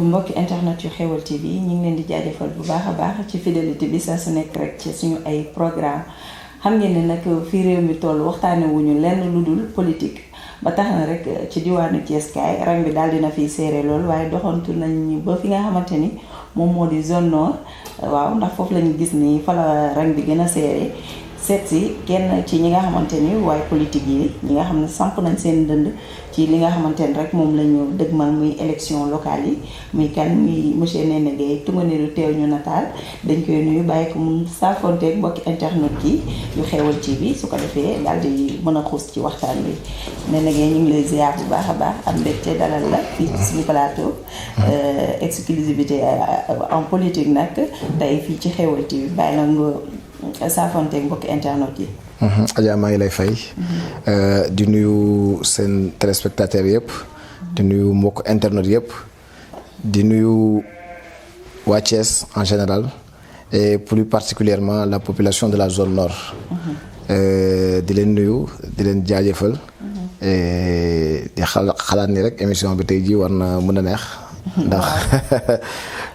mbokki internet yu Xeweul TV ñu ngi leen di jaajëfal bu baax a baax ci fidélité bi saa su nekk rek ci suñu ay programme xam ngeen ne nag fii réew mi toll waxtaane wuñu lenn lu dul politique ba tax na rek ci diwaanu Thiès kaay rang bi daal dina fiy séeré lool waaye doxantu nañ ba fi nga xamante ni moom moo di zone nord waaw ndax foofu lañu gis ni fa la rang bi gën a séeré seet si kenn ci ñi nga xamante ni waaye politique yi ñi nga xam ne samp nañ seen dënd ci li nga xamante ni rek moom la ñu dëgmal muy élection locale yi muy kan muy monsieur Néné Guèye tunganiru teew ñu nataal dañ koy nuyu bàyyi ko mu saafonteeg mbokki internet yi yu Xeweul TV su ko defee daal di mën a xuus ci waxtaan bi Néné Guèye ñu ngi lay ziar bu baax a baax am mbégte dalal la fii ci suñu plateau exclusivité en politique nag tey fii ci Xeweul TV bàyyi la nga saafonteeg mbokki internet yi. Adja maa ngi lay fay di nuyu seen téléspectateurs yëpp di nuyu mbokk internet yëpp di nuyu waa Thiès en général et plus particulièrement la population de la zone nord di leen nuyu di leen jaajëfal di xalaat ni rek émission bi tey jii war na mën a neex ndax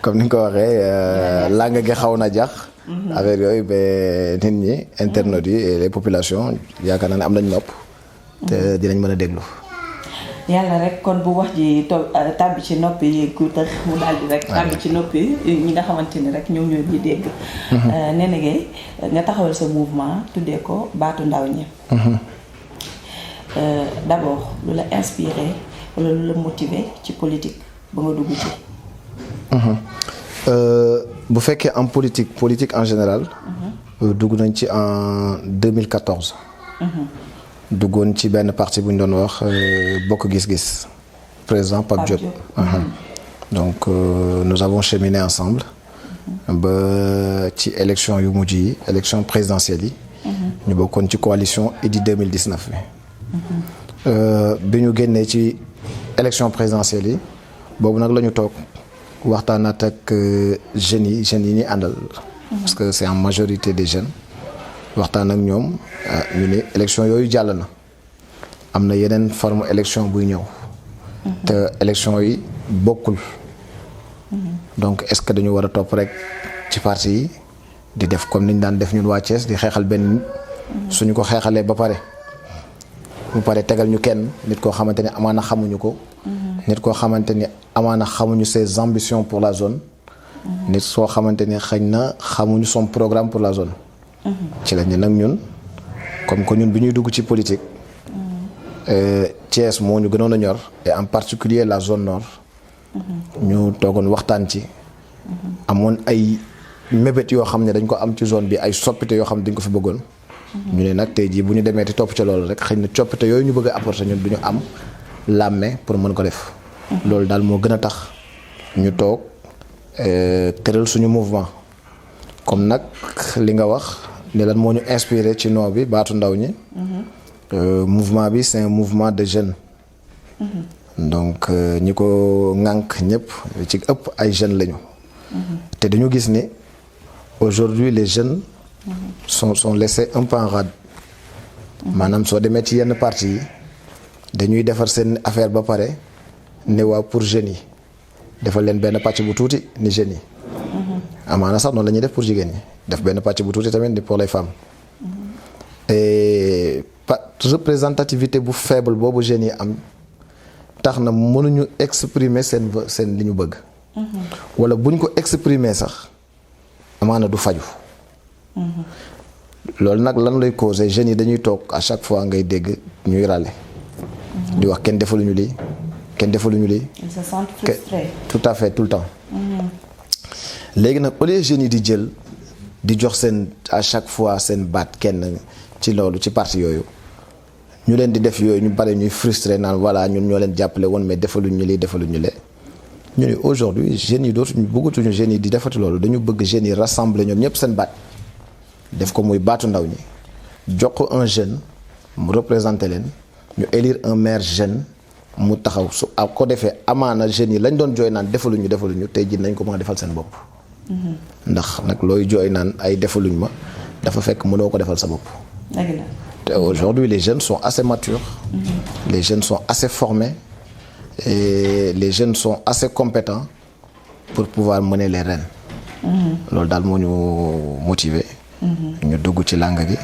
comme ni nga ko waxee langa gi xaw na jax affaire yooyu ba nit ñi internautes yi et les populations yaakaar naa ne am nañ nopp te dinañ mën a déglu. yàlla rek kon bu wax ji tàbbi ci noppi yi ku tax mu daal di rek tàbbi ci noppi ñi nga xamante ni rek ñoom ñoo ñuy dégg. Néné Guèye nga taxawal sa mouvement tuddee ko baatu ndaw ñi. D'abord lu la inspiré wala lu la motivé ci politique ba nga dugg ci. bu fekkee en politique en général. dugg nañ ci en 2014. duggoon ci benn parti bu ñu doon wax bokk gis-gis président Pape Diop. donc nous avons cheminé ensemble. ba ci élection yu mujj yi élection présidentielle yi. ñu bokkoon ci coalition Idy 2019 bi. bi ñu génnee ci élection présidentielle yi boobu nag la ñu toog. waxtaanaat ak jeunes yi ñuy àndal. parce que c'est en majorité des jeunes. waxtaan ak ñoom ñu ne élection yooyu jàll na. am na yeneen forme élection buy ñëw. te élection yi bokkul. donc est-ce que dañu war a topp rek ci parti yi di def comme niñ daan def ñun waa Thiès di xeexal benn. suñu ko xeexalee ba pare. bu pare tegal ñu kenn nit koo xamante ne amaana xamuñu ko. nit koo xamante ni amaana xamuñu ses ambitions pour la zone. nit soo xamante ni xëy na xamuñu son programme pour la zone. ci la ñu nag ñun comme que ñun bi ñuy dugg ci politique. Thiès moo ñu gënoon a ñor et en particulier la zone nord. ñu toogoon waxtaan ci. amoon ay mébét yoo xam ne dañ ko am ci zone bi ay soppite yoo xam ne dañ ko fi bëggoon. ñu ne nag tey jii bu ñu demee te topp ca loolu rek xëy na coppite yooyu ñu bëgg a apporter ñun du ñu am. làmme pour mën ko def. loolu daal moo gën a tax ñu toog tëral suñu mouvement comme nag li nga wax ne lan moo ñu inspiré ci nom bi baatu ndaw ñi. mouvement bi c'est un mouvement de jeunes. donc ñi ko ŋànk ñëpp ci ëpp ay jeunes lañu. te dañu gis ni aujourd'hui les jeunes. sont laissés un peu en rade. maanaam soo demee ci yenn parti yi. dañuy defar seen affaire ba pare ne waa pour jeunes yi defal leen benn pàcc bu tuuti ni jeunes yi. amaana sax noonu la ñuy def pour jigéen ñi def benn pàcc bu tuuti tamit ni pour les femmes. et représentativité bu faible boobu jeunes yi am tax na mënuñu exprimer seen li ñu bëgg. wala buñ ko exprimer sax amaana du faju. loolu nag lan lay causer jeunes yi dañuy toog à chaque fois ngay dégg ñuy râler. di wax kenn defaluñu lii kenn defaluñu lii. ils se sentent frustrés. tout à fait tout le temps. léegi nag au lieu jeunes yi di jël di jox seen à chaque fois seen baat kenn ci loolu ci parti yooyu ñu leen di def yooyu ñu bare ñuy frustré naan voilà ñun ñoo leen jàppale woon mais defaluñu lii defaluñu lee. ñu ne aujourd'hui jeunes yi dootuñu bëggatuñu jeunes yi di defati loolu dañu bëgg jeunes yi rassembler ñoom ñëpp seen baat def ko muy baatu ndaw ñi jox ko un jeune mu représenter leen. ñu élire un maire jeune mu taxaw su ak ko defee amaana jeunes yi lañ doon jooy naan defaluñu tey jii nañ ko mën a defal seen bopp. ndax nag looy jooy naan ay defaluñ ma dafa fekk mënoo ko defal sa bopp. te aujourd'hui les jeunes sont assez matures. les jeunes sont assez formés et les jeunes sont assez compétents pour pouvoir mener les rênes. loolu daal moo ñu motiver. ñu dugg ci langue gi.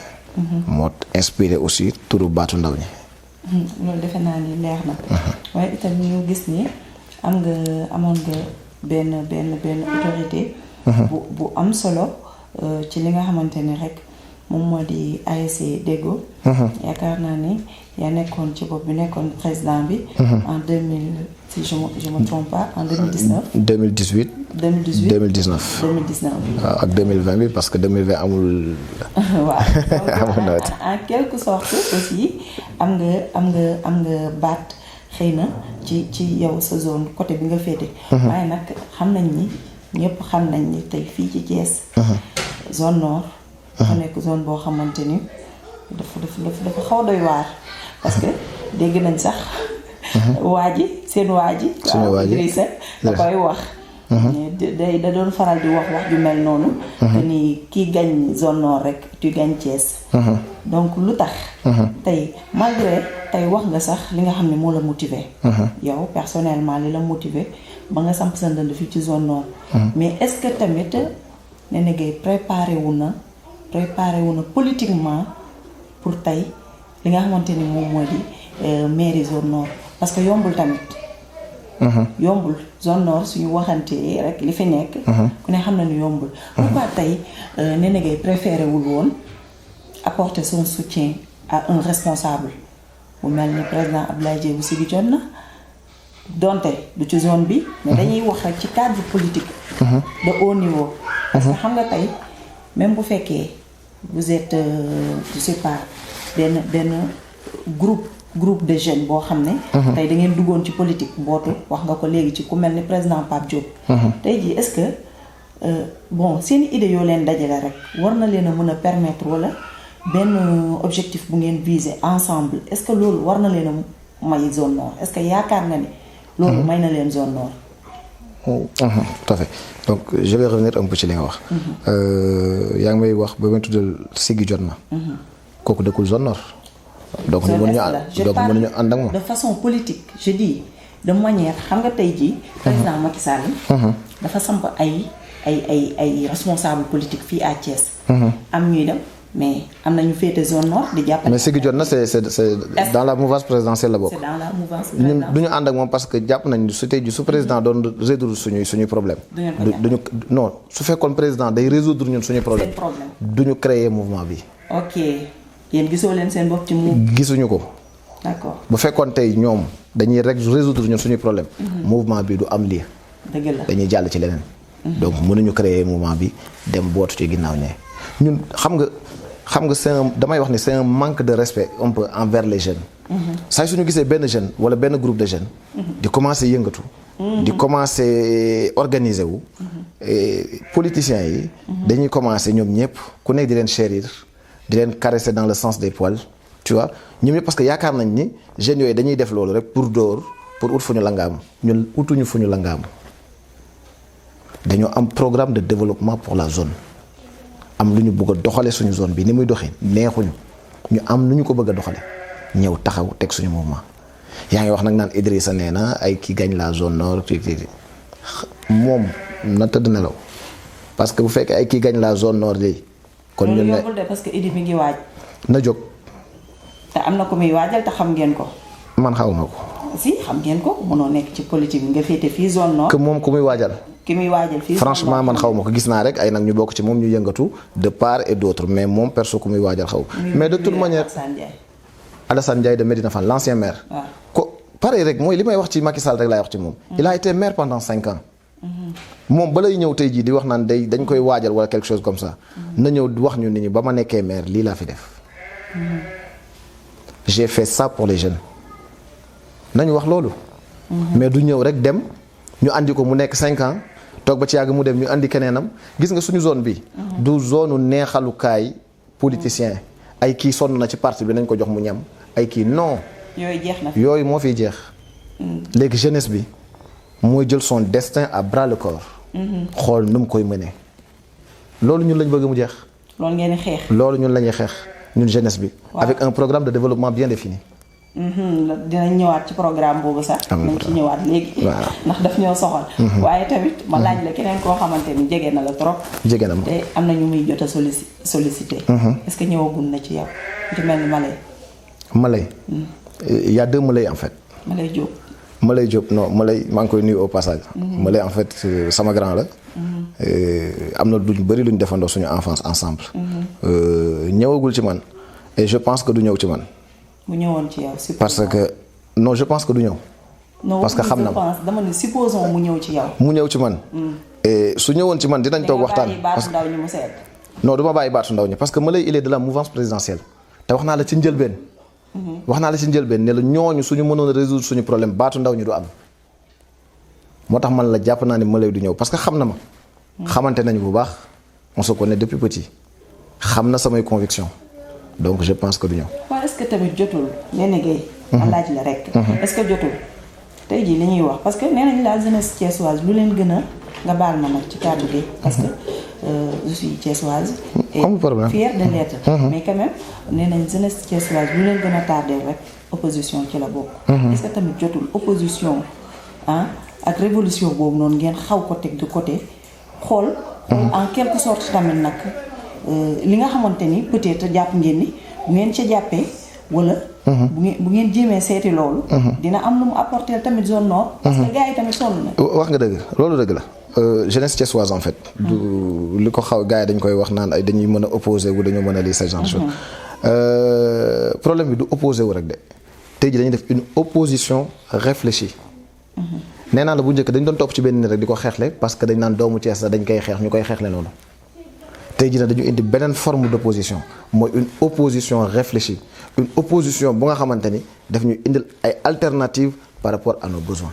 moo inspiré aussi turu baatu ndaw ñi. loolu defe naa ni leer na. waaye itam ñu gis ni amoon nga benn autorité. bu am solo ci li nga xamante ni rek moom moo di ASC Deggo. yaakaar naa ni yaa nekkoon ci bopp bi nekkoon président bi. en 2000 si je me trompe pas en 2019. 2018. 2019. waaw ak 2020 bi parce que 2020 amul. waaw amul nawet. en quelque sorte aussi am nga baat xëy na ci yow sa zone côté bi nga féete. waaye nag xam nañ ni ñëpp xam nañ ni tey fii ci Thiès. zone nord. dafa nekk zone boo xamante ni dafa xaw doy waar parce que dégg nañ sax. seen waa ji. waaw Idrissa da koy wax. da doon faral di wax ju mel noonu. que ni kii gañ zone nord rek tu gañ Thiès. donc lu tax. tey malgré tey wax nga sax li nga xam ne moo la motiver. yow personnellement li la motiver ba nga samp sa ndënd fii ci zone nord. mais est-ce que tamit Néné Gueye préparé wu na politiquement pour tey li nga xamante ni moom moo di mairie zone nord parce que yombul tamit. yombul zone nord suñu waxantee rek li fi nekk. ku ne xam na ni yombul. pourquoi tey Néné Gueye préféré wul woon apporter son soutien à un responsable bu mel ni président Abdoulaye Dièye bu Ziguinchor donte du ci zone bi. mais dañuy wax rek ci cadre politique. de haut niveau. parce que xam nga tey même bu fekkee vous êtes je sais pas benn groupe de jeunes boo xam ne. tey da ngeen duggoon ci politique bootu wax nga ko léegi ci ku mel ni président Pape Diop. tey jii est-ce que bon seen idée yoo leen dajale rek war na leen a mën a permettre wala benn objectif bu ngeen viser ensemble est-ce que loolu war na leen a may zone nord est-ce que yaakaar nga ni. loolu may na leen zone nord. tout à fait donc je vais revenir un peu ci li nga wax. yaa ngi may wax ba ma tuddal Ziguinchor na. kooku dëkkul zone nord. donc mënuñu ànd ak moom. de façon politique je dis de manière xam nga tey jii. président Macky Sall. dafa samp ay responsable politique fii à Thiès. am ñuy dem mais am na ñu féete zone nord di jàppale. mais Ziguinchor na c'est dans la mouvance présidentielle la bokk. c'est dans la mouvance ñun du ñu ànd ak moom parce que jàpp nañ su tey ji su président doon résoudre suñuy problème. duñu non su fekkoon président day résoudre ñun suñuy problème. du ñu créer mouvement bi. ok yéen gisoo leen seen bopp ci moom. gisuñu ko. d'accord bu fekkoon tey ñoom dañuy rek résoudre ñun suñuy problème. mouvement bi du am lii. dëgg la dañuy jàll ci leneen. donc mënuñu créer mouvement bi dem bootu ci ginnaaw ñee ñun xam nga damay wax ni c'est un manque de respect un peu envers les jeunes. saa suñu gisee benn jeune wala benn groupe de jeunes. di commencer yëngatu. di commencer organiser wu. politiciens yi. dañuy commencer ñoom ñëpp ku nekk di leen chérir di leen caresser dans le sens des poils tu vois ñoom ñëpp parce que yaakaar nañ ni jeunes yooyu dañuy def loolu rek pour dóor pour ut fu ñu langaamu ñun utuñu fu ñu langaamu dañoo am programme de développement pour la zone. am lu ñu bëgg a doxale suñu zone bi ni muy doxee neexuñu ñu am lu ñu ko bëgg a doxale ñëw taxaw teg suñu mouvement yaa ngi wax nag naan Idrissa nee na ay ki gagne la zone nord moom na tëdd nelaw parce que bu fekkee ay ki gagne la zone nord léegi. kon ñu ne yombul de parce que Idi mi ngi waaj. na jóg. te am na ko muy waajal te xam ngeen ko. man xawma ko. si xam ngeen ko mënoo nekk ci politique bi nga féete fii zone nord. que moom ku muy waajal. ki muy waajal fii franchement man xaw ma ko gis naa rek ay nag ñu bokk ci moom ñu yëngatu de part et d'autre mais moom perso ku muy waajal xaw mais de toute manière Alassane Ndiaye de Médina Fall l'ancien maire. waaw ko pareil rek mooy li may wax ci Macky Sall rek laay wax ci moom. il a été maire pendant 5 ans. moom balay ñëw tey jii di wax naan dañ koy waajal wala quelque chose comme ça. na ñëw wax ñu nit ñi ba ma nekkee maire lii laa fi def. j'ai fait ça pour les jeunes. nañu wax loolu. mais du ñëw rek dem. ñu andi ko mu nekk 5 ans toog ba ci yàgg mu dem ñu andi keneenam gis nga suñu zone bi. du zone u neexalukaay politicien ay kii sonn na ci parti bi nañ ko jox mu ñam ay kii non. yooyu jeex na yooyu moo fiy jeex. léegi jeunesse bi mooy jël son destin à bras le corps. xool nu mu koy mënee. loolu ñun lañ bëgg mu jeex. loolu ngeen di xeex. loolu ñun la ñuy xeex ñun jeunesse bi. avec un programme de développement bien défini. dinañ ñëwaat ci programme boobu sax. nañ ci ñëwaat léegi. ndax daf ñoo soxal. waaye tamit ma laaj la keneen koo xamante ni jege na la trop. jege na ma te am na ñu muy jot a sollicité. est-ce que ñëwagul na ci yow ci mel ni Malay. Malay. Il y a 2 Malay en fait. Malay Diop. Malay Diop non Malay maa ngi koy nuyu au passage. Malay en fait sama grand la. am na luñ bëri luñ defandoo suñu enfance ensemble. ñëwagul ci man et je pense que du ñëw ci man. mu ñëwoon ci yow. parce que non je pense que du ñëw. parce que xam na ma dama ne supposons mu ñëw ci yow. mu ñëw ci man. et su ñëwoon ci man dinañ toog waxtaan. parce que ndaw ñi mu seet. non du ma bàyyi baatu ndaw ñi parce que Malay il est de la mouvance présidentielle te wax naa la ci njëlbeen. wax naa la ci njëlbeen ne la ñooñu suñu mënoon a résoudre suñu problème baatu ndaw ñi du am. moo tax man la jàpp naa ne Malay du ñëw parce que xam na ma. xamante nañu bu baax on se connaît depuis petit xam na samay conviction donc je pense que du ñëw. waaw est-ce que tamit jotul Néné Guèye. ma laaj la rek. est-ce que jotul tey jii li ñuy wax parce que nee nañ la jeunesse thiessoise lu leen gën a nga baal ma nag ci kàddu gi. parce que je suis thiessoise. et fière de l'être. mais quand même nee nañ jeunesse thiessoise lu leen gën a tardé rek opposition ci la bokk. est-ce que tamit jotul opposition ak révolution boobu noonu ngeen xaw ko teg de côté xool. en quelque sorte tamit nag. li nga xamante ni peut-être jàpp ngeen ni bu ngeen ca jàppee wala. bu ngeen jéemee seeti loolu. dina am lu mu apporter tamit zone nord. parce que gars yi tamit sonn na. wax nga dëgg loolu dëgg la jeunesse thiessoise en fait. du li ko xaw gars yi dañ koy wax naan ay dañuy mën a opposé wu dañoo mën a lii ce genre de chose. problème bi du opposé wu rek de tey jii dañuy def une opposition réfléchie. nee naa la bu njëkk dañ doon topp ci benn nit rek di ko xeexle parce que dañ naan doomu Thiès la dañ koy xeex ñu koy xeexle noonu. tey jii nag dañu indi beneen forme d'opposition mooy une opposition réfléchie une opposition bu nga xamante ni daf ñuy indil ay alternatives par rapport à nos besoins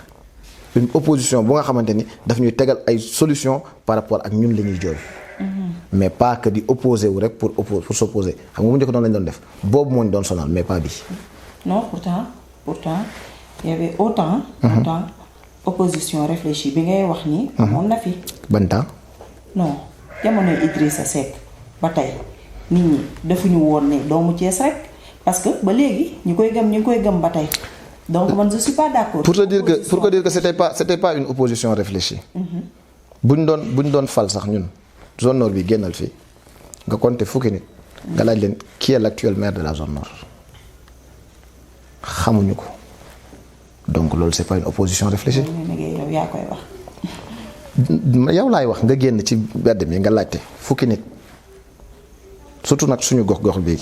une opposition bu nga xamante ni daf ñuy tegal ay solutions par rapport ak ñun li ñuy jooy. mais pas que di opposer wu rek pour s'opposer xam nga bu njëkk noonu lañ doon def boobu moo ñu doon sonal mais pas bii. non pourtant il y avait autant opposition réfléchie bi ngay wax ni. amoon na fi. ban temps. non. jamonoy Idrissa Seck ba tey nit ñi defuñu woon ne doomu Thiès rek parce que ba léegi ñu ngi koy gëm ba tey donc man je suis pas d'accord. pour te dire que c'était pas une opposition réfléchie. buñ doon fal sax ñun zone nord bi génnal fii nga compter fukki nit. nga laaj leen qui est l'actuel maire de la zone nord xamuñu ko donc loolu c'est pas une opposition réfléchie. yow yaa koy wax. yow laay wax nga génn ci mbedd mi nga laajte fukki nit surtout nag suñu gox bii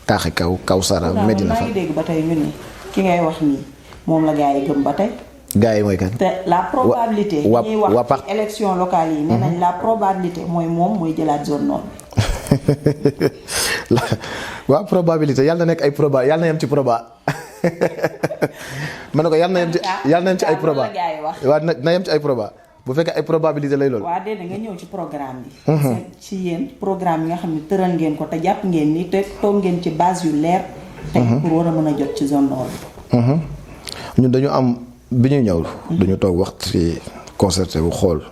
taaxi kaw Sara Medina fa. maa ngi dégg ba tey ñu ni ki ngay wax nii moom la gars yi gëm ba tey. gars yi mooy kan. te la probabilité. ñuy wax ci élection locale yi. nee nañ la probabilité mooy moom mooy jëlaat zone nord bi. waaw probabilité yàlla na nekk ay yàlla na yem ci proba. ma ne ko yàlla na yem ci ay proba. waaw na yem ci ay proba. bu fekkee ay probabilité lay loolu. waaw déedéet nga ñëw ci programme bi. parce que ci yéen programme yi nga xam ne tëral ngeen ko te jàpp ngeen ni te toog ngeen ci base yu leer. tey pour war a mën a jot ci zone nord bi. ñun dañu am bi ñuy ñëw. dañu toog wax ci concerté bu xool.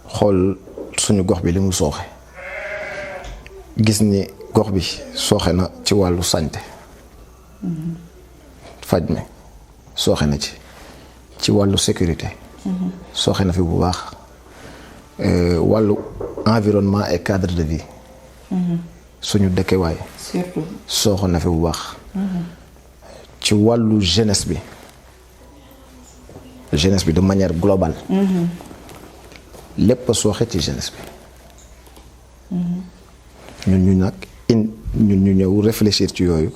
xool suñu gox bi li mu sooxe. gis ni gox bi sooxe na ci wàllu sañte. faj mi sooxe na ci wàllu sécurité. sooxe na fi bu baax wàllu environnement et cadre de vie. suñu dëkkewaay. surtout sooxe na fi bu baax. ci wàllu jeunesse bi de manière globale. lépp a sooxe ci jeunesse bi. ñun ñu ñëw réfléchir ci yooyu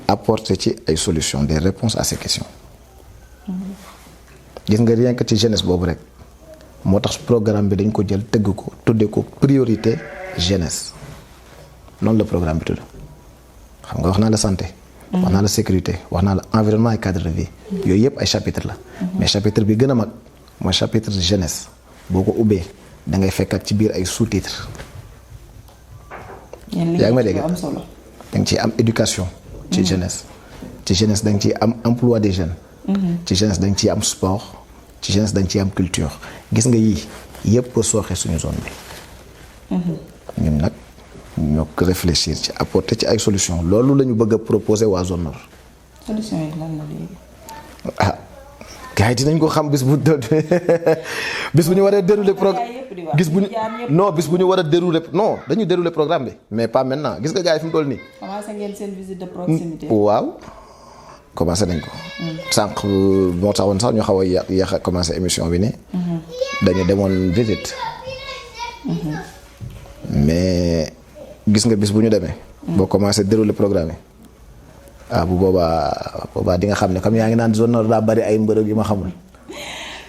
apporter ci ay solutions des réponses à ces questions. gis nga rien que ci jeunesse boobu rek moo tax programme bi dañ ko jël tëgg ko tuddee ko priorité jeunesse noonu la programme bi tudd xam nga wax naa la santé. wax naa la sécurité wax naa la environnement et cadre de vie. yooyu yëpp ay chapitre la. mais chapitre bi gën a mag mooy chapitre jeunesse boo ko ubbee da ngay fekkat ci biir ay sous-titres. yaa ngi may dégg da nga ciy am éducation. ci jeunesse da nga ciy am emploi des jeunes. ci jeunesse dañ ciy am sport ci jeunesse dañ ciy am culture gis nga yii yëpp sooxe suñu zone bi. ñun nag ñoo ko réfléchir ci apporter ci ay solutions loolu la ñu bëgg a proposer waa zone nord. solution yi lan la léegi. ah gars yi dinañ ko xam bis bu bis bu ñu waree dérouler programme gis bu ñu non bis bu ñu war a dérouler non dañuy dérouler programme bi mais pas maintenant gis nga gars yi fi mu toll nii. commencé ngeen seen visite de proximité. waaw commencé nañ ko. sànq moo taxoon sax ñu xaw a yéex a commencé émission bi ne. dañu demoon visite. mais gis nga bis bu ñu demee. boo commencé dérouler programme yi. ah bu boobaa di nga xam ne comme yaa ngi naan zone nord daa bari ay mbërëg yu ma xamul.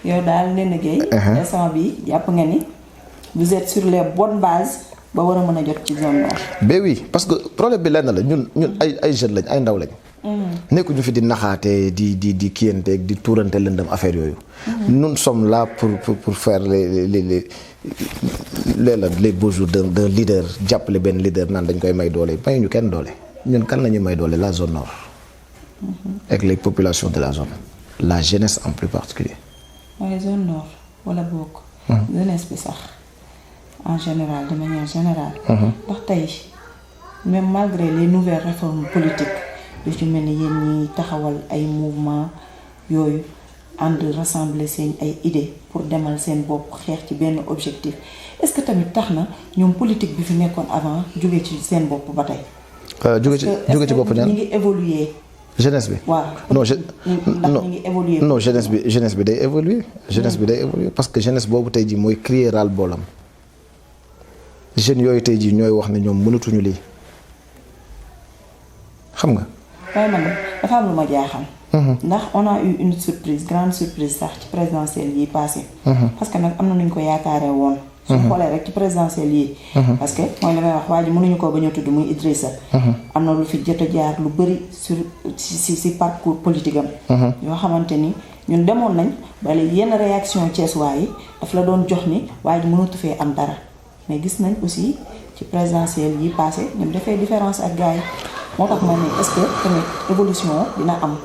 yow daal Néné Guèye. instant bi jàpp nga ni vous êtes sur les bonnes bases ba war a mën a jot ci zone nord. ben oui parce que problème bi lenn la ñun ay jeunes lañ ay ndaw lañ. nekkuñu fi di naxaate di kiyanteeg di tuurante lëndëm affaire yooyu. nous sommes là pour faire les beaux jours d'un leader jàppale benn leader naan dañ koy may doole mayuñu kenn doole. ñun kan la ñuy may doole la zone nord. avec les populations de la zone. la jeunesse en plus particulier. waaye zone nord wala bokk. jeunesse bi sax en général de manière générale. ndax tey même malgré les nouvelles réformes politiques yu ci mel ni yéen ñi taxawal ay mouvement yooyu ànd rassembler seen ay idées pour demal seen bopp xeex ci benn objectif est-ce que tamit tax na ñoom politique bi fi nekkoon avant jóge ci seen bopp ba tey. jóge ci bopp ñaar ñu ngi évoluer. jeunesse bi. waaw non ñu ngi évoluer. non jeunesse bi day évoluer. jeunesse bi day évoluer parce que jeunesse boobu tey jii mooy crier ras-le-bol jeunes yooyu tey jii ñooy wax ne ñoom mënatuñu lii xam nga. waaye man dafa am lu ma jaaxal. ndax on a eu une surprise grande surprise sax ci présidentielle yi passé. parce que nag am na nuñ ko yaakaaree woon. su xoolee rek ci présidentielle yi. parce que mooy li may wax waa ji mënuñu koo bañ a tudd muy Idrissa. am na lu fi jot a jaar lu bëri sur si parcours politique am. yoo xamante ni ñun demoon nañ bale yenn réaction Thiessois yi daf la doon jox ni waa ji mënatu fee am dara mais gis nañ aussi ci présidentielle yi passé ñoom dafay différence ak gars yi moo tax ma ne est-ce que tamit évolution dina am.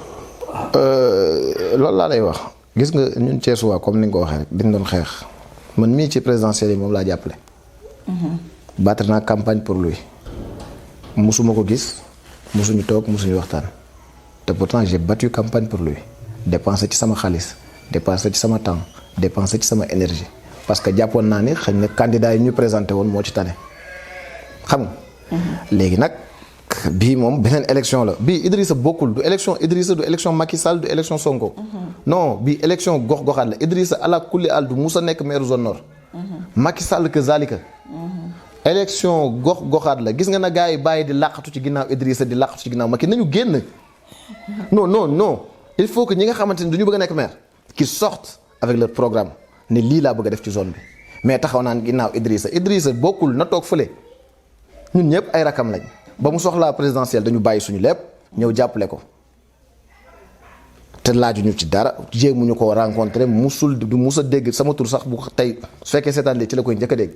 loolu laa lay wax gis nga ñun Thiessois comme ni nga ko waxee rek dañ doon xeex. man mii ci présidentielle yi moom laa jàppale. battre naa campagne pour lui. musuma ko gis musuñu toog musuñu waxtaan. te pourtant j'ai battu campagne pour lui. dépensé ci sama xaalis dépensé ci sama temps dépensé ci sama énergie. parce que jàppoon naa ni xëy na candidat yi ñu présenté woon moo ci tane. xam nga. léegi nag bii moom beneen élection la bii Idrissa bokkul du élection Idrissa du élection Macky Sall du élection Sonko. non bii élection gox-goxaat la Idrissa ala kulli al du musa nekk maire zone nord. Macky Sall que zalika. élection gox-goxaat la gis nga na gars yi bàyyi di làqatu ci ginnaaw Idrissa di làqatu ci ginnaaw Macky nañu génn. non il faut que ñi nga xamante ni du ñu bëgg a nekk maire qu'ils sortent avec leur programme ne lii laa bëgg a def ci zone bi mais taxaw naan ginnaaw Idrissa bokkul na toog fële ñun ñëpp ay rakam lañ. ba mu soxlaa présidentielle dañu bàyyi suñu lépp ñëw jàppale ko te laajuñu ci dara jéemuñu ko rencontré du mus a dégg sama tur sax bu tey su fekkee seetaan lii ci la koy njëkk a dégg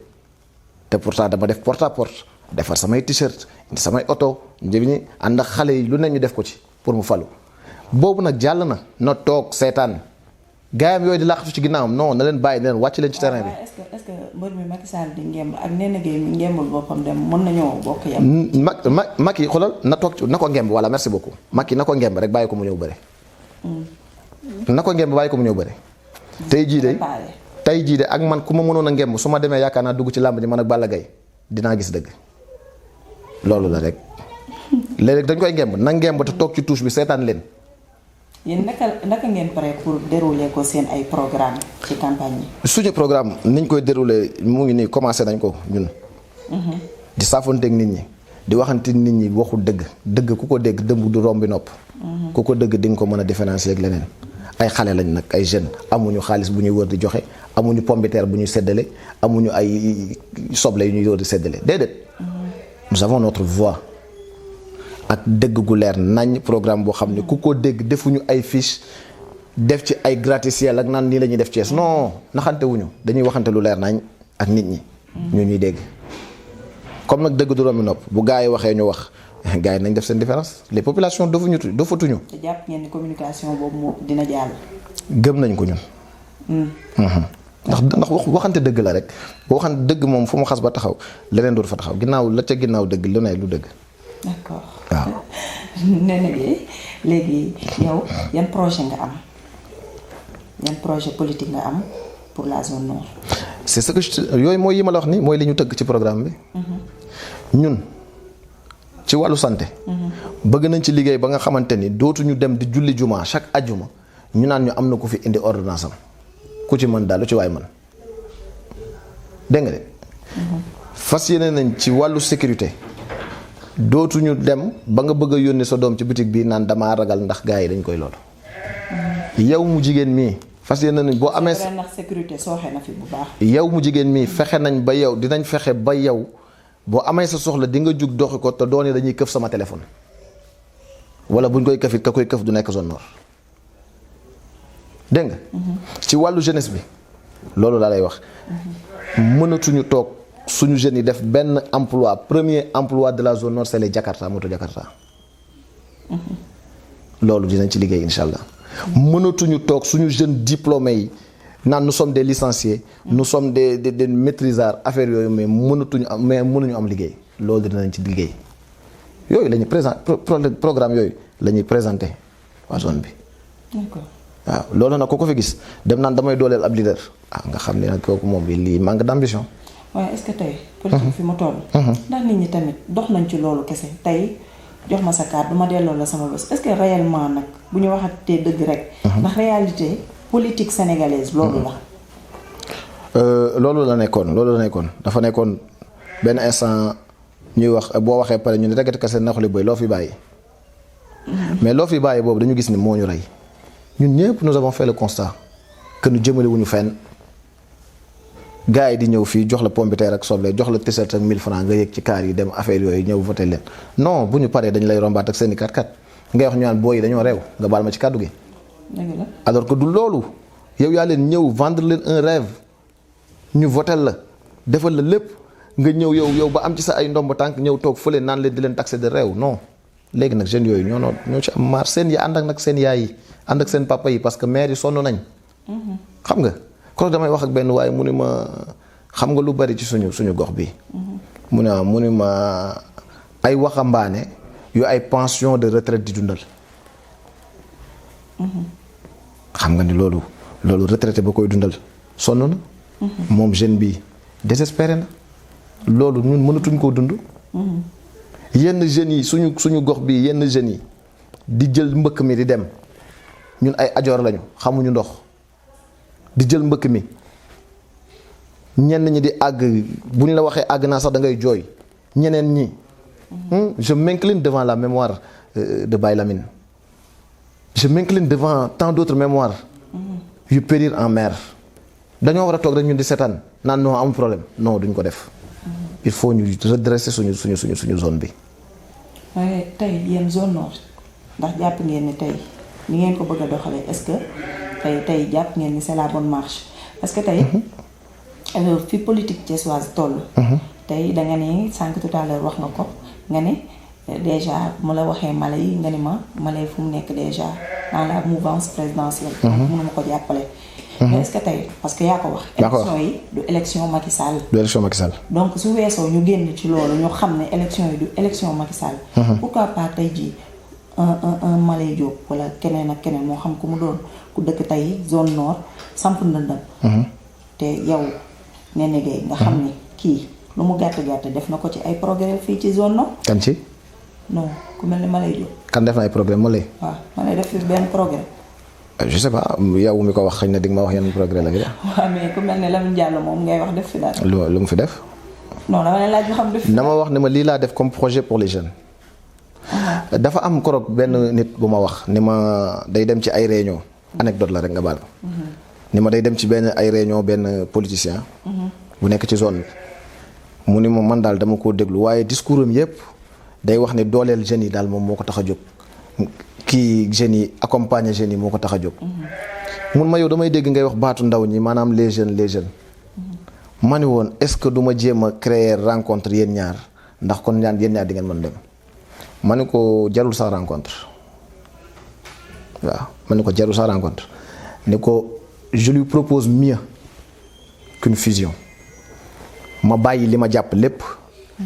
te pourtant dama def porte à porte defar samay t-shirt indi samay oto njëriñ ànd ak xale yi lu ne ñu def ko ci pour mu falu boobu nag jàll na toog seetaan gaayam yooyu di laqatu ci ginnaawam non na leen bàyyi ne leen wàcc leen ci terrain bi. est-ce que mbër mi Macky Sall di ngemb ak Néné Guèye mi ngembul boppam dem mën nañoo bokk yam. Macky xoolal na toog na ko ngemb voilà merci beaucoup Macky na ko ngemb rek bàyyi ko mu ñëw bëre. na ko ngemb bàyyi ko mu ñëw bëre. tey jii de ak man ku ma mënoon a ngemb su ma demee yaakaar naa dugg ci làmb ji man ak Balla Gaye dinaa gis dëgg loolu la rek léeg-léeg dañ koy ngemb na ngemb te toog ci touche bi seetaan leen. yéen naka ngeen pare pour dérouler ko seen ay programme ci campagne yi. suñu programme niñ koy dérouler mu ngi nii commencé nañ ko ñun. di saafonteeg nit ñi di waxante nit ñi waxu dëgg ku ko dégg dëmb du rombi nopp. ku ko dëgg di nga ko mën a différencier ak leneen. ay xale lañ nag ay jeunes amuñu xaalis bu ñuy wër di joxe amuñu pomme de terre bu ñuy séddale amuñu ay soble yu ñuy wër di séddale déedéet. nous avons notre voix. ak dëgg gu leer nañ programme boo xam ne ku ko dégg defuñu ay fiche def ci ay gratte-ciel ak naan nii la ñuy def Thiès non naxante wuñu dañuy waxante lu leer nañ ak nit ñi. ñu ñuy dégg comme nag dëgg du rombi nopp bu gaa yi waxee ñu wax gaa yi nañ def seen différence les populations dofatuñu. te jàpp ngeen ni communication boobu moo dina jàll. gëm nañ ko ñun. ndax waxante dëgg la rek boo waxante dëgg moom fu mu xas ba taxaw leneen dootu fa taxaw ginnaaw la ca ginnaaw dëgg lu ne lu dëgg. d'accord waaw. Néné Gueye léegi yow yan projet nga am yan projet politique nga am pour la zone nord. c'est ce que yooyu mooy yi ma la wax ni mooy li ñu tëgg ci programme bi. ñun ci wàllu santé. bëgg nañ ci liggéey ba nga xamante ni dootuñu dem di julli juma chaque ajjuma ñu naan ñu am na ku fi indi ordonnance am ku ci mën daal lu ci waay mën dégg nga de. fas yéene nañ ci wàllu sécurité dootuñu dem ba nga bëgg a yónni sa doom ci boutique bi naan damaa ragal ndax gars yi dañ koy loolu. yow mu jigéen mii fas yéene nañ boo amee. ndax sécurité sooxe na fi bu baax. yow mu jigéen mii fexe nañ ba yow dinañ fexe ba yow boo amee sa soxla di nga jug doxi ko te doone dañuy këf sama téléphone wala buñ koy këfit ka koy këf du nekk zone nord dégg nga. ci wàllu jeunesse bi loolu laa lay wax. mënatuñu toog suñu jeunes yi def benn emploi premier emploi de la zone nord c'est les Jakarta moto Jakarta. loolu dinañ ci liggéey incha allah. mënatuñu toog suñu jeunes diplômés yi naan nous sommes des licenciés. nous sommes des maîtrisards affaire yooyu mais mënuñu am liggéey loolu dinañ ci liggéey yooyu la ñuy programme yooyu la ñuy présenté waa zone bi. d'accord. waaw loolu nag ku ko fi gis dem naan damay dooleel ab leader nga xam ne nag kooku moom bi lii manque d'ambition. waaye est-ce que tey. politique fi mu toll. ndax nit ñi tamit dox nañ ci loolu kese tey jox ma sa carte duma delloo la sama bés est-ce que réellement nag bu ñu waxatee dëgg rek. ndax réalité politique sénégalaise loolu la. loolu la nekkoon dafa nekkoon benn instant ñuy wax boo waxee pare ñu ne rek kese naxuli boy loo fi bàyyi. mais loo fi bàyyi boobu dañu gis ni moo ñu rey. ñun ñëpp nous avons fait le constat que ñu jëmale wuñu fenn gars yi di ñëw fii jox la pomme de terre ak soble jox la t-shirt ak 1000 francs nga yëg ci kaar yi dem affaire yooyu ñëw voté leen non bu ñu paree dañu lay rombaat ak seeni 4x4 ngay wax ñu naan booy yi dañoo réew nga baal ma ci kàddu gi. alors que du loolu yow yaa leen ñëw vendre leen un rêve ñu voté la defal la lépp nga ñëw yow ba am ci sa ay ndomb tànk ñëw toog fële naan leen di leen taxé de réew non léegi nag jeunes yooyu ñoo ci am maar seen yi ànd ak nag seen yaay yi ànd ak seen papa yi parce que maire yi sonn nañ. xam nga kon damay wax ak benn waaye mu ni ma xam nga lu bari ci suñu gox bi. mu ni ma ay waxambaane yu ay pension de retraite di dundal. xam nga ni loolu retraité ba koy dundal sonn na. moom jeune bi désespéré na. loolu ñun mënatuñ koo dund. yenn jeunes yi suñu gox bi yenn jeunes yi di jël mbëkk mi di dem. ñun ay ajoor lañu xamuñu ndox di jël mbëkk mi ñenn ñi di àgg bu ñu la waxee àgg naa sax da ngay jooy ñeneen ñi. je m'incline devant la mémoire de Baye Lamine. je m'incline devant tant d'autres mémoires. yu périr en mer. dañoo war a toog rek ñun di seetaan naan non amul problème non duñ ko def. il faut ñu redresser suñu zone bi. waaye tey yéen zone nord ndax jàpp ngeen ni tey. ni ngeen ko bëgg a doxalee est-ce que tey jàpp ngeen ni c'est la bonne marche parce que tey fi politique thiessoise toll. tey da nga ne sànq tout à l'heure wax nga ko nga ne déjà mu la waxee mala yi nga ni mala yi fu mu nekk déjà dans la mouvance présidentielle. mënuma ko jàppale. mais est-ce que tey parce que yaa ko wax. élection yi du élection Macky Sall. du élection Macky Sall. donc su weesoo ñu génn ci loolu ñu xam ne élection yi du élection Macky Sall. pourquoi pas tey jii. un Malay Diop wala keneen ak keneen moo xam ku mu doon ku dëkk tey zone nord samp ndëndam. te yow Néné Gueye nga xam ni kii lu mu gàtt def na ko ci ay progrès fii ci zone nord. kan ci. non ku mel ni Malay Diop. kan def na ay progrès Malay. waaw Malay def fi benn progrès. je sais pas yow mi ko wax xëy na di nga ma wax yan progrès la fi def. waaw mais ku mel ne Lamine Diallo moom ngay wax def fi daal. lu mu fi def. non dama ne laaj ba xam def. na ma wax ne ma lii laa def comme projet pour les jeunes. dafa am koroog benn nit bu ma wax ni ma day dem ci ay réunion anecdote la rek nga baal ni ma day dem ci benn ay réunion benn politicien bu nekk ci zone bi mu ni ma man daal dama koo déglu waaye discours am yépp day wax ne dooleel jeunes yi daal moom moo ko tax a jóg kii jeunes yi accompagner jeunes yi moo ko tax a jóg mun ma yow damay dégg ngay wax baatu ndaw ñi maanaam les jeunes ma ni woon est-ce que du ma jéem a créer rencontre yéen ñaar ndax kon ñaan yéen ñaar di ngeen mën dem ma ne ko jarul sa rencontre waaw ma ne ko jarul sa rencontre ne ko je lui propose mieux qu'une fusion ma bàyyi li ma jàpp lépp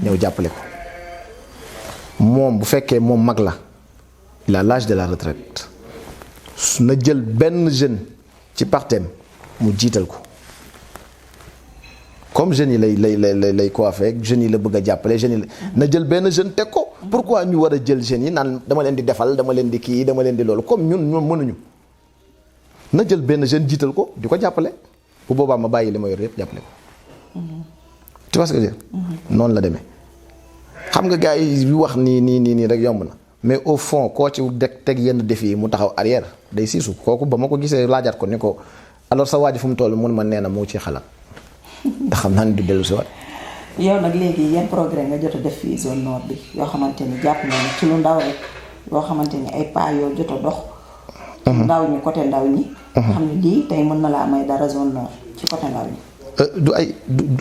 ñëw jàppale ko moom bu fekkee moom mag la il a l'âge de la retraite na jël benn jeune ci partem mu jiital ko comme jeunes yi lay coiffé jeunes yi la bëgg a jàppale jeunes yi na jël benn jeune teg ko. pourquoi ñu war a jël jeunes yi naan dama leen di defal dama leen di kii dama leen di loolu comme ñun mënuñu na jël benn jeune jiital ko di ko jàppale bu boobaa ma bàyyi li ma yor yëpp jàppale ko. tu vois ce que je veux dire. noonu la demee xam nga gars yi wax nii rek yomb na mais au fond koo ci teg yenn défi yi mu taxaw arrière day siisu kooku ba ma ko gisee laajaat ko ni ko alors sa waa ji fu mu toll mun ma nee na moo ciy xalaat. ndax xam naa ne du dellu si waat. yow nag léegi yan progrès nga jot a def fii zone nord bi yoo xamante ni jàpp na ci lu ndaw rek yoo xamante ni ay pas yoo jot a dox. ndaw ñi côté ndaw ñi. xam ne lii tey mën na laa may dara zone nord ci côté ndaw ñi.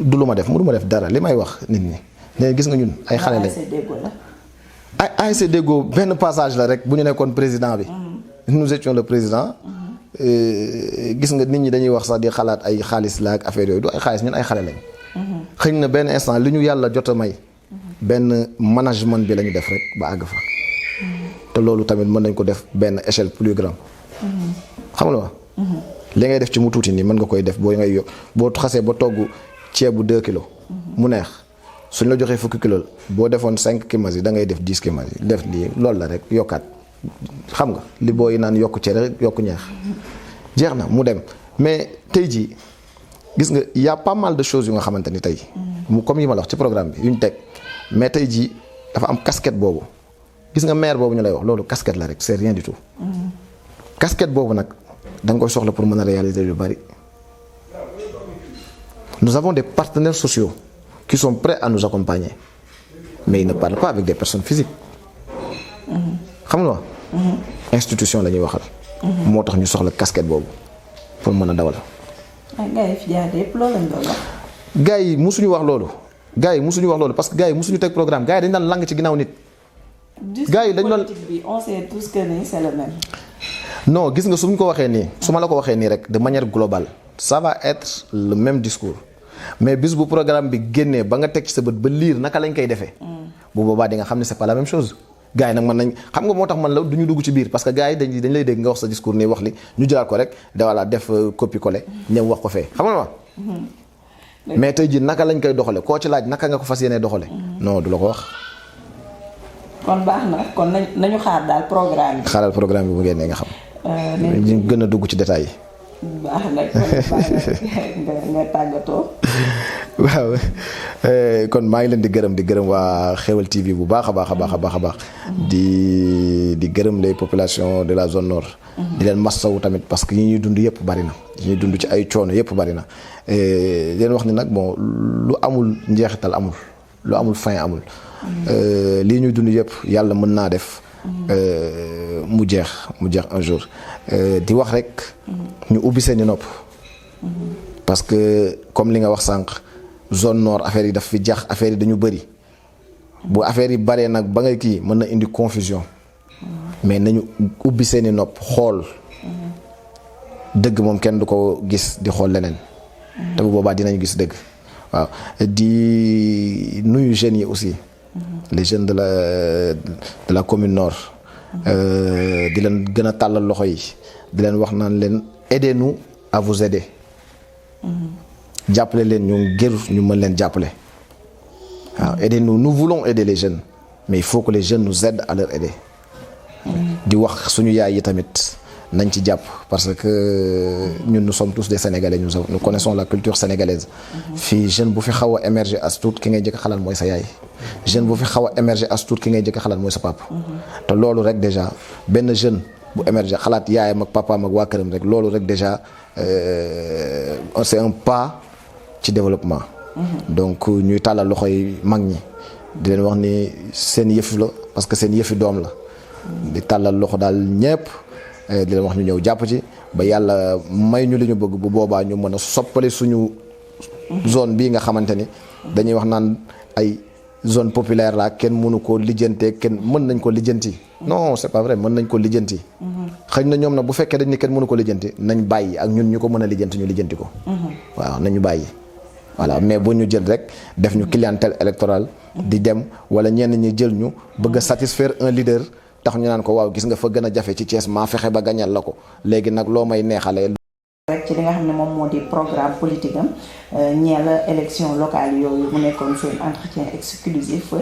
du lu ma def mënu ma def dara li may wax nit ñi ne gis nga ñun ay xale lañ. ASC Deggo benn passage la rek bu ñu nekkoon président bi. nous étions le président. gis nga nit ñi dañuy wax sax di xalaat ay xaalis la ak affaire yooyu du ay xaalis ñun ay xale lañ. xëy na benn instant li ñu yàlla jot a may. benn management bi la ñu def rek ba àgg fa. te loolu tamit mën nañ ko def benn échelle plus grande. xam nga li ngay def ci mu tuuti nii mën nga koy def boo xasee ba togg ceebu 2 kilos. mu neex suñ la joxee fukki kilos boo defoon 5 kilos yi da ngay def 10 kilos yi def lii loolu la rek yokkaat. xam nga li booy naan yokku cere yokku ñeex jeex na mu dem mais tey jii gis nga y a pas mal de choses yu nga xamante ni tey mu comme yi ma la wax ci programme bi yu ñu teg mais tey jii dafa am casquette boobu gis nga maire boobu ñu lay wax loolu casquette la rek c'est rien du tout. casquette boobu nag da nga koy soxla pour mën a réaliser lu bari. nous avons des partenaires sociaux qui sont prêts à nous accompagner mais ils ne parlent pas avec des personnes physiques. xam nga institution la ñuy waxal. moo tax ñu soxla casquette boobu pour mën a dawal. gars yi fi jaar yëpp loolu lañ doon wax. gars yi musuñu wax loolu. parce que gars yi musuñu teg programme gars yi dañu daan lang ci ginnaaw nit. gars yi dañu doon politique bi on sait tous que ni c'est le même. non gis nga su ñu ko waxee nii su ma la ko waxee nii rek de manière globale ça va être le même discours mais bis bu programme bi génnee ba nga teg ci sa bët ba liir naka lañ koy defee. bu boobaa di nga xam ne c'est pas la même chose. gars yi nag mën nañ xam nga moo tax man la du ñu dugg ci biir parce que gars yi dañ lay dégg nga wax sa discours nii wax li ñu jëlaat ko rek voilà def copie coller ñëw wax ko fee xam nga ma. mais tey jii naka lañ koy doxale koo ci laaj naka nga ko fas yéenee doxale non du la ko wax. kon baax na kon nañu xaar daal programme bi. xaaral programme bi bu génnee nga xam. ñu gën a dugg ci détails yi. baax na nga tàggatoo. waaw kon maa ngi leen di gërëm waa Xewal TV bu baax a baax di gërëm les populations de la zone nord. di leen massawu tamit parce que ñi ñuy dund yëpp bari na ñuy dund ci ay coono yëpp bari na leen wax ni nag bon lu amul njeexital amul lu amul fin amul. lii ñuy dund yëpp yàlla mën naa def. mu jeex un jour di wax rek. ñu ubbi seeni nopp. parce que comme li nga wax sànq. zone nord affaire yi daf fi jax affaire yi dañu bëri bu affaire yi baree nag ba ngay kii mën na indi confusion mais nañu ubbi seeni nopp xool dëgg moom kenn du ko gis di xool leneen te bu boobaa dinañu gis dëgg waaw di nuyu jeunes yi aussi les jeunes de la commune nord di leen gën a tàllal loxo yi di leen wax naan leen aidez-nous à vous aider jàppale leen ñu ngir ñu mën leen jàppale waaw aidez-nous nous voulons aider les jeunes mais il faut que les jeunes nous aident à leur aider di wax suñu yaay yi tamit nañ ci jàpp parce que ñun nous sommes tous des Sénégalais nous connaissons la culture sénégalaise fii jeune bu fi xaw a émerger as tuut ki ngay jëkk xalaat mooy sa yaay jeune bu fi xaw a émerger as tuut ki ngay jëkk xalaat mooy sa papa te loolu rek déjà benn jeune bu émerger xalaat yaayam ak papaam ak waa këram rek loolu rek déjà c'est un pas ci développement. donc ñuy tàllal loxo yi mag ñi di leen wax ni seen yëf la parce que seen yëfi doom la di tàllal loxo daal ñépp di leen wax ñu ñëw jàpp ci ba yàlla may ñu li ñu bëgg bu boobaa ñu mën a soppali suñu zone bii nga xamante ni dañuy wax naan ay zone populaire la kenn mënu ko lijjantee kenn mën nañ ko lijjanti non c'est pas vrai mën nañ ko lijjanti xëy na ñoom nag bu fekkee dañ ni kenn mënu ko lijjanti nañ bàyyi ak ñun ñu ko mën a lijjanti ñu lijjanti ko waaw nañu bàyyi voilà mais bu ñu jël rek def ñu clientèle électorale di dem wala ñenn ñi jël ñu bëgg a satisfaire un leader tax ñu naan ko waaw gis nga fa gën a jafe ci Thiès maa fexe ba gañal la ko léegi nag loo may neexalee rek ci li nga xam ne moom moo di programme politique am ñeel élection locale yooyu mu nekkoon seen entretien exclusif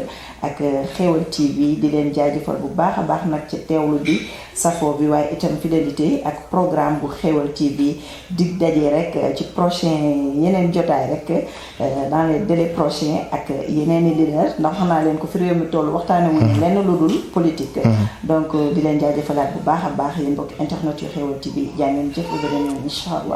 ak Xéwal TV di leen jaajëfal bu baax a baax nag ci teewlu bi safoo bi waaye itam fidélité ak programme bu Xéwal TV dig daje rek ci prochain yeneen jotaay rek dans les délais prochains ak yeneen i leader ndax xam naa leen ko fi réew mi toll waxtaane wuñu lenn lu dul politique donc di leen jaajëfalaat bu baax a baax yéen mbokk internet yu Xéwal TV jaa ngeen jëf ba beneen yoon incha allah